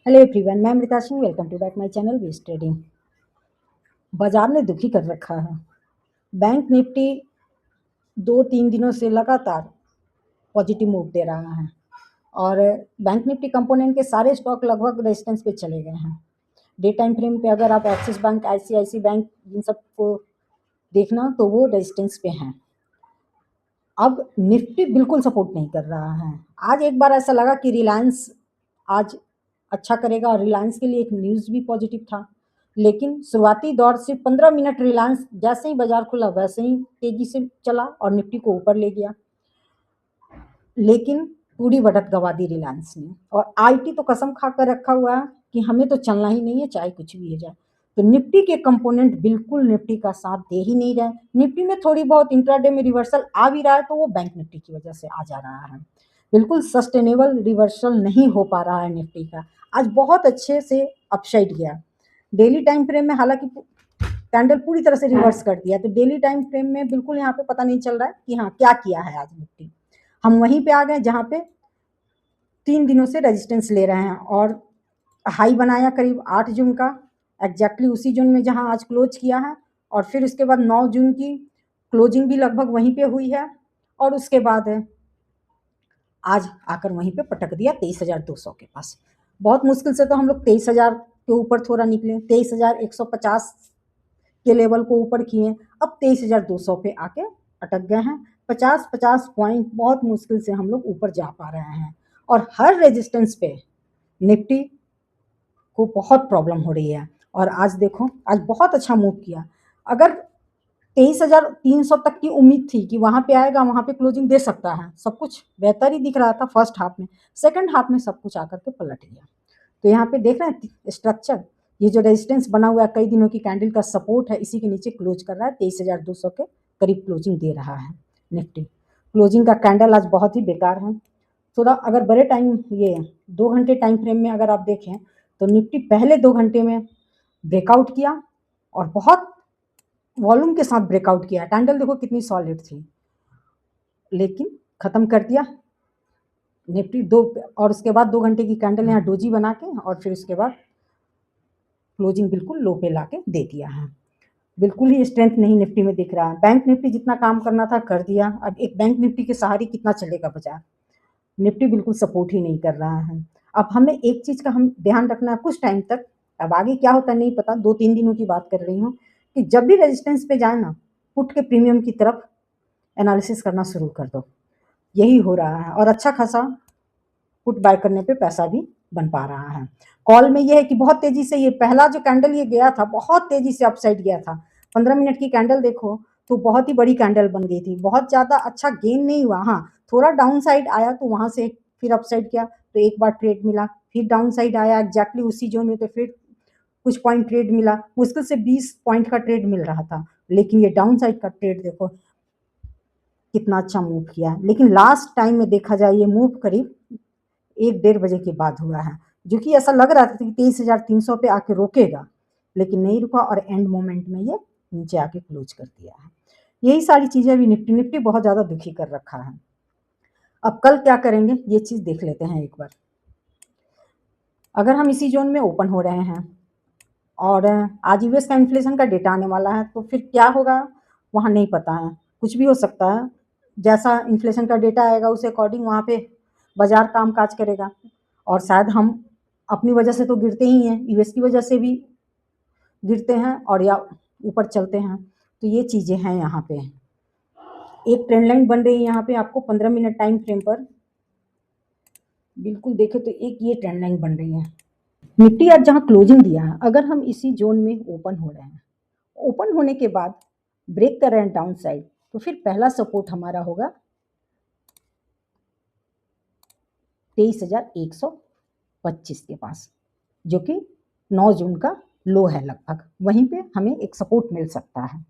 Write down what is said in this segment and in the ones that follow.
Hello everyone, मैं Amrita Singh. Welcome to back my channel base trading. बाजार ने दुखी कर रखा है। बैंक निफ्टी 2-3 दिनों से लगातार पॉजिटिव मूव दे रहा है और बैंक निफ्टी कंपोनेंट के सारे स्टॉक लगभग रेजिस्टेंस पे चले गए हैं। डे टाइम फ्रेम पे अगर आप एक्सिस बैंक, आईसीआईसी बैंक इन सबको देखना तो वो रेजिस्टेंस पे हैं। अब निफ्टी बिल्कुल सपोर्ट नहीं कर रहा है। आज एक बार ऐसा लगा कि रिलायंस आज अच्छा करेगा और रिलायंस के लिए एक न्यूज़ भी पॉजिटिव था, लेकिन शुरुआती दौर से 15 मिनट रिलायंस जैसे ही बाजार खुला वैसे ही तेजी से चला और निफ्टी को ऊपर ले गया, लेकिन पूरी बढ़त गवा दी रिलायंस ने। और आईटी तो कसम खा कर रखा हुआ है कि हमें तो चलना ही नहीं है, चाहे कुछ भी हो जाए। तो निफ्टी के कंपोनेंट बिल्कुल निफ्टी का साथ दे ही नहीं रहे। निफ्टी में थोड़ी बहुत इंट्राडे में रिवर्सल आ भी रहा है तो वो बैंक निफ्टी की वजह से आ जा रहा है। बिल्कुल सस्टेनेबल रिवर्सल नहीं हो पा रहा है निफ्टी का। आज बहुत अच्छे से अपसाइड गया। डेली टाइम फ्रेम में हालांकि कैंडल पूरी तरह से रिवर्स कर दिया, तो डेली टाइम फ्रेम में बिल्कुल यहाँ पे पता नहीं चल रहा है कि हाँ क्या किया है आज निफ्टी। हम वहीं पे आ गए जहाँ पे 3 दिनों से रेजिस्टेंस ले रहे हैं और हाई बनाया करीब 8 जून का, एग्जैक्टली उसी जून में जहां आज क्लोज किया है। और फिर उसके बाद 9 जून की क्लोजिंग भी लगभग वहीं पे हुई है और उसके बाद आज आकर वहीं पे पटक दिया 23,200 के पास। बहुत मुश्किल से तो हम लोग 23,000 के ऊपर थोड़ा निकले, 23,150 के लेवल को ऊपर किए। अब 23,200 पे आके अटक गए हैं। 50-50 पॉइंट बहुत मुश्किल से हम लोग ऊपर जा पा रहे हैं और हर रेजिस्टेंस पे निफ्टी को बहुत प्रॉब्लम हो रही है। और आज देखो, आज बहुत अच्छा मूव किया। अगर 23,300 तक की उम्मीद थी कि वहां पे आएगा, वहां पे क्लोजिंग दे सकता है, सब कुछ बेहतर ही दिख रहा था फर्स्ट हाफ में। सेकंड हाफ में सब कुछ आकर के पलट गया। तो यहाँ पे देख रहे हैं स्ट्रक्चर, ये जो रेजिस्टेंस बना हुआ है कई दिनों की कैंडल का सपोर्ट है, इसी के नीचे क्लोज कर रहा है। 23,200 के करीब क्लोजिंग दे रहा है निफ्टी। क्लोजिंग का कैंडल आज बहुत ही बेकार है। थोड़ा अगर बड़े टाइम, ये 2 घंटे टाइम फ्रेम में अगर आप देखें तो निफ्टी पहले 2 घंटे में ब्रेकआउट किया और बहुत वॉल्यूम के साथ ब्रेकआउट किया। कैंडल देखो कितनी सॉलिड थी, लेकिन खत्म कर दिया निफ्टी दो। और उसके बाद 2 घंटे की कैंडल यहाँ डोजी बना के और फिर उसके बाद क्लोजिंग बिल्कुल लो पे लाके दे दिया है। बिल्कुल ही स्ट्रेंथ नहीं निफ्टी में दिख रहा है। बैंक निफ्टी जितना काम करना था कर दिया। अब एक बैंक निफ्टी के सहारे कितना चलेगा बाजार। निफ्टी बिल्कुल सपोर्ट ही नहीं कर रहा है। अब हमें एक चीज़ का हम ध्यान रखना है कुछ टाइम तक, अब आगे क्या होता है नहीं पता, 2-3 दिनों की बात कर रही हूँ, कि जब भी रेजिस्टेंस पे जाए ना, पुट के प्रीमियम की तरफ एनालिसिस करना शुरू कर दो। यही हो रहा है और अच्छा खासा पुट बाय करने पे पैसा भी बन पा रहा है। कॉल में ये है कि बहुत तेजी से ये पहला जो कैंडल ये गया था बहुत तेजी से अपसाइड गया था। 15 मिनट की कैंडल देखो तो बहुत ही बड़ी कैंडल बन गई थी। बहुत ज़्यादा अच्छा गेन नहीं हुआ, हाँ थोड़ा डाउन साइड आया तो वहाँ से फिर अपसाइड किया तो एक बार ट्रेड मिला, फिर डाउन साइड आया एग्जैक्टली उसी जोन में तो फिर कुछ पॉइंट ट्रेड मिला। मुश्किल से 20 पॉइंट का ट्रेड मिल रहा था, लेकिन ये डाउन साइड का ट्रेड देखो कितना अच्छा मूव किया। लेकिन लास्ट टाइम में देखा जाए ये मूव करीब 1-1.5 बजे के बाद हुआ है, जो कि ऐसा लग रहा था कि 23,300 पे आके रोकेगा, लेकिन नहीं रुका और एंड मोमेंट में ये नीचे आके क्लोज कर दिया है। यही सारी चीज़ें अभी निफ्टी बहुत ज़्यादा दुखी कर रखा है। अब कल क्या करेंगे ये चीज़ देख लेते हैं एक बार। अगर हम इसी जोन में ओपन हो रहे हैं और आज यूएस का इन्फ्लेशन का डेटा आने वाला है तो फिर क्या होगा वहाँ नहीं पता है, कुछ भी हो सकता है। जैसा इन्फ्लेशन का डेटा आएगा उस अकॉर्डिंग वहाँ पे बाजार काम काज करेगा और शायद हम अपनी वजह से तो गिरते ही हैं, यूएस की वजह से भी गिरते हैं और या ऊपर चलते हैं। तो ये चीज़ें हैं यहाँ पे। एक ट्रेंड लाइन बन रही है यहाँ पे आपको 15 मिनट टाइम फ्रेम पर बिल्कुल देखे तो एक ये ट्रेंड लाइन बन रही है। निफ्टी आज जहाँ क्लोजिंग दिया है, अगर हम इसी जोन में ओपन हो रहे हैं, ओपन होने के बाद ब्रेक कर रहे हैं डाउन साइड, तो फिर पहला सपोर्ट हमारा होगा 23,125 के पास, जो कि 9 जून का लो है लगभग। वहीं पे हमें एक सपोर्ट मिल सकता है।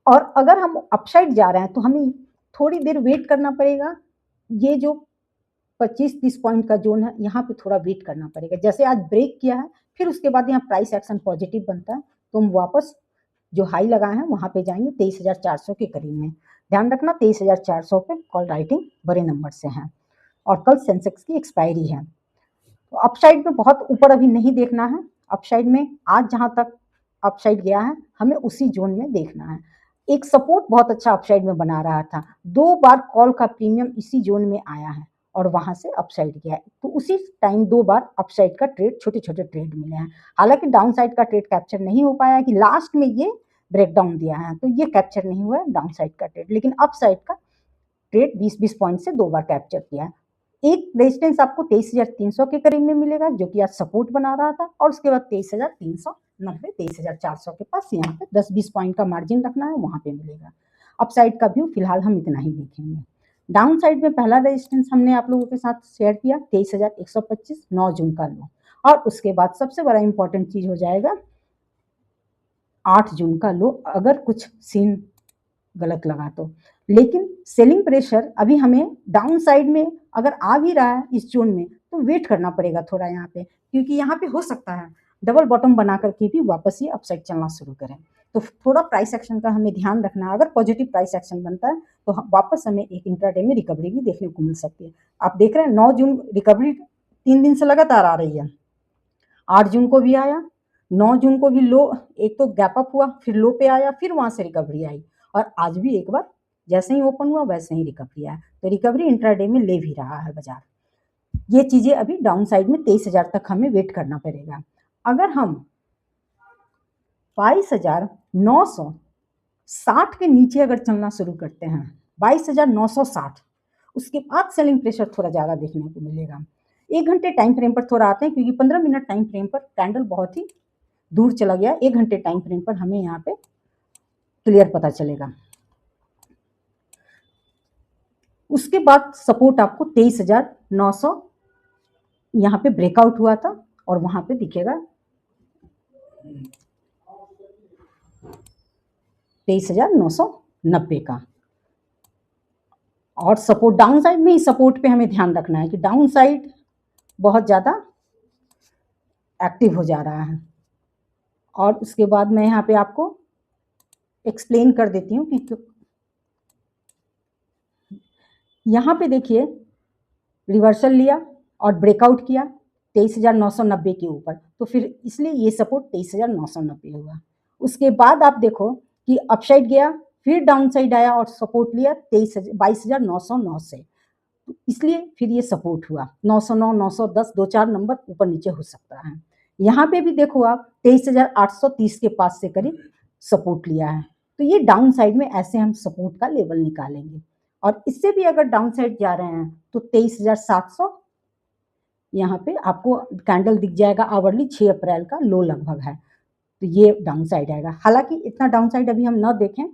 और अगर हम अपसाइड जा रहे हैं तो हमें थोड़ी देर वेट करना पड़ेगा। ये जो 25-30 पॉइंट का जोन है यहाँ पे थोड़ा वेट करना पड़ेगा। जैसे आज ब्रेक किया है फिर उसके बाद यहाँ प्राइस एक्शन पॉजिटिव बनता है तो हम वापस जो हाई लगाए हैं वहाँ पे जाएंगे 23,400 के करीब में। ध्यान रखना 23,400 पे कॉल राइटिंग बड़े नंबर से है और कल सेंसेक्स की एक्सपायरी है। अपसाइड में बहुत ऊपर अभी नहीं देखना है, अपसाइड में आज जहाँ तक अपसाइड गया है हमें उसी जोन में देखना है। एक सपोर्ट बहुत अच्छा अपसाइड में बना रहा था, 2 बार कॉल का प्रीमियम इसी जोन में आया है और वहां से अपसाइड गया है, तो उसी टाइम 2 बार अपसाइड का ट्रेड, छोटे छोटे ट्रेड मिले हैं। हालांकि डाउन साइड का ट्रेड कैप्चर नहीं हो पाया कि लास्ट में ये ब्रेकडाउन दिया है, तो ये कैप्चर नहीं हुआ है डाउन साइड का ट्रेड, लेकिन अप साइड का ट्रेड 20-20 पॉइंट से 2 बार कैप्चर किया है। एक रेजिस्टेंस आपको 23,300 के करीब में मिलेगा जो कि आज सपोर्ट बना रहा था, और उसके बाद 23,390, 23,400 के पास यहाँ पे 10-20 पॉइंट का मार्जिन रखना है, वहां पे मिलेगा। अपसाइड का व्यू फिलहाल हम इतना ही देखेंगे। डाउन साइड में पहला रेजिस्टेंस हमने आप लोगों के साथ शेयर किया 23,125, 9 जून का लो, और उसके बाद सबसे बड़ा इंपॉर्टेंट चीज हो जाएगा 8 जून का लो, अगर कुछ सीन गलत लगा तो। लेकिन सेलिंग प्रेशर अभी हमें डाउन साइड में अगर आ भी रहा है इस जोन में, तो वेट करना पड़ेगा थोड़ा यहाँ पे, क्योंकि यहाँ पे हो सकता है डबल बॉटम बना करके भी वापस ये अपसाइड चलना शुरू करें। तो थोड़ा प्राइस एक्शन का हमें ध्यान रखना है। अगर पॉजिटिव प्राइस एक्शन बनता है तो वापस हमें एक इंट्राडे में रिकवरी भी देखने को मिल सकती है। आप देख रहे हैं 9 जून रिकवरी 3 दिन से लगातार आ रही है, 8 जून को भी आया, 9 जून को भी लो, एक तो गैप अप हुआ, फिर लो पे आया, फिर वहां से रिकवरी आई, और आज भी एक बार जैसे ही ओपन हुआ वैसे ही रिकवरी आया। तो रिकवरी इंट्राडे में ले भी रहा है बाजार। ये चीजें अभी डाउन साइड में 23,000 तक हमें वेट करना पड़ेगा। अगर हम 22,960 के नीचे अगर चलना शुरू करते हैं, 22,960, उसके बाद सेलिंग प्रेशर थोड़ा ज्यादा देखने को मिलेगा। 1 घंटे टाइम फ्रेम पर थोड़ा आते हैं, क्योंकि 15 मिनट टाइम फ्रेम पर कैंडल बहुत ही दूर चला गया। 1 घंटे टाइम फ्रेम पर हमें यहाँ पे क्लियर पता चलेगा। उसके बाद सपोर्ट आपको 23,900 यहाँ पे ब्रेकआउट हुआ था, और वहां पे दिखेगा 23,990 का। और सपोर्ट डाउन साइड में ही, सपोर्ट पे हमें ध्यान रखना है कि डाउन साइड बहुत ज्यादा एक्टिव हो जा रहा है। और उसके बाद मैं यहाँ पे आपको एक्सप्लेन कर देती हूँ कि यहाँ पे देखिए रिवर्सल लिया और ब्रेकआउट किया 23,990 के ऊपर, तो फिर इसलिए ये सपोर्ट 23,990 हुआ। उसके बाद आप देखो कि अपसाइड गया, फिर डाउन साइड आया और सपोर्ट लिया 22,909 से, तो इसलिए फिर ये सपोर्ट हुआ 909, 910, 2-4 नंबर ऊपर नीचे हो सकता है। यहाँ पे भी देखो आप 23,830 के पास से करीब सपोर्ट लिया है, तो ये डाउन साइड में ऐसे हम सपोर्ट का लेवल निकालेंगे। और इससे भी अगर डाउन साइड जा रहे हैं तो 23,700 यहाँ पे आपको कैंडल दिख जाएगा, आवरली 6 अप्रैल का लो लगभग है, तो ये डाउन साइड आएगा। हालांकि इतना डाउन साइड अभी हम न देखें,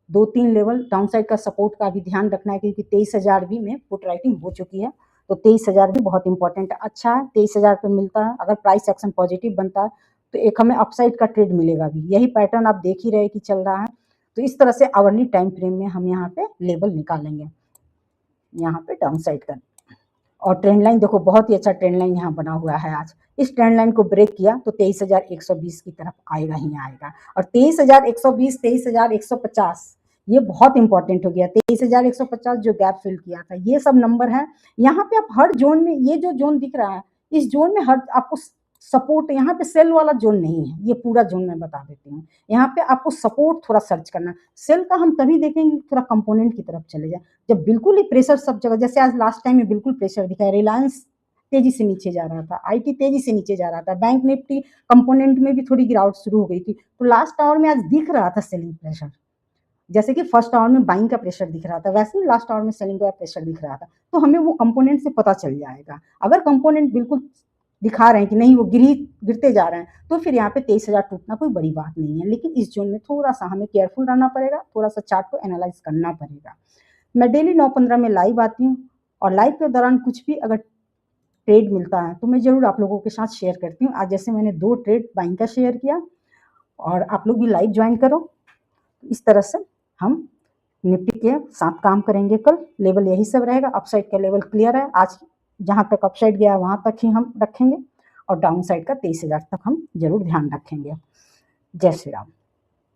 2-3 लेवल डाउन साइड का सपोर्ट का भी ध्यान रखना है, क्योंकि 23,000 भी में पुट राइटिंग हो चुकी है, तो 23,000 भी बहुत इंपॉर्टेंट अच्छा है। 23,000 पे मिलता है, अगर प्राइस एक्शन पॉजिटिव बनता है तो एक हमें अपसाइड का ट्रेड मिलेगा भी। यही पैटर्न आप देख ही रहे कि चल रहा है। तो इस तरह से आवरली टाइम फ्रेम में हम यहाँ पे लेवल निकालेंगे, यहाँ पे डाउन साइड का। और ट्रेंड लाइन देखो, बहुत ही अच्छा ट्रेंड लाइन यहाँ बना हुआ है आज। इस ट्रेंड लाइन को ब्रेक किया तो 23,120 की तरफ आएगा ही आएगा, और 23,120, 23,150 ये बहुत इंपॉर्टेंट हो गया। 23,150 जो गैप फिल किया था, ये सब नंबर है। यहाँ पे आप हर जोन में, ये जो जोन दिख रहा है इस जोन में हर आपको सपोर्ट, यहाँ पे सेल वाला जोन नहीं है, ये पूरा जोन मैं बता देती हूँ। यहाँ पे आपको सपोर्ट थोड़ा सर्च करना, सेल का हम तभी देखेंगे थोड़ा कंपोनेंट की तरफ चले जाए, जब बिल्कुल ही प्रेशर सब जगह, जैसे आज लास्ट टाइम में बिल्कुल प्रेशर दिखा है। रिलायंस तेजी से नीचे जा रहा था, आईटी तेजी से नीचे जा रहा था, बैंक निफ्टी कंपोनेंट में भी थोड़ी गिरावट शुरू हो गई थी, तो लास्ट आवर में आज दिख रहा था सेलिंग प्रेशर। जैसे कि फर्स्ट आवर में बाइंग का प्रेशर दिख रहा था, वैसे ही लास्ट आवर में सेलिंग का प्रेशर दिख रहा था। तो हमें वो कंपोनेंट से पता चल जाएगा। अगर कंपोनेंट बिल्कुल दिखा रहे हैं कि नहीं वो गिरते जा रहे हैं, तो फिर यहाँ पे 23,000 टूटना कोई बड़ी बात नहीं है। लेकिन इस जोन में थोड़ा सा हमें केयरफुल रहना पड़ेगा, थोड़ा सा चार्ट को एनालाइज करना पड़ेगा। मैं डेली 9:15 में लाइव आती हूँ, और लाइव के दौरान कुछ भी अगर ट्रेड मिलता है तो मैं ज़रूर आप लोगों के साथ शेयर करती हूँ। आज जैसे मैंने 2 ट्रेड बाइंग का शेयर किया, और आप लोग भी लाइव ज्वाइन करो। इस तरह से हम निफ्टी के साथ काम करेंगे। कल लेवल यही सब रहेगा। अपसाइड का लेवल क्लियर है, आज जहाँ तक अपसाइड गया वहाँ तक ही हम रखेंगे, और डाउन साइड का 23,000 तक हम जरूर ध्यान रखेंगे। जय श्री राम।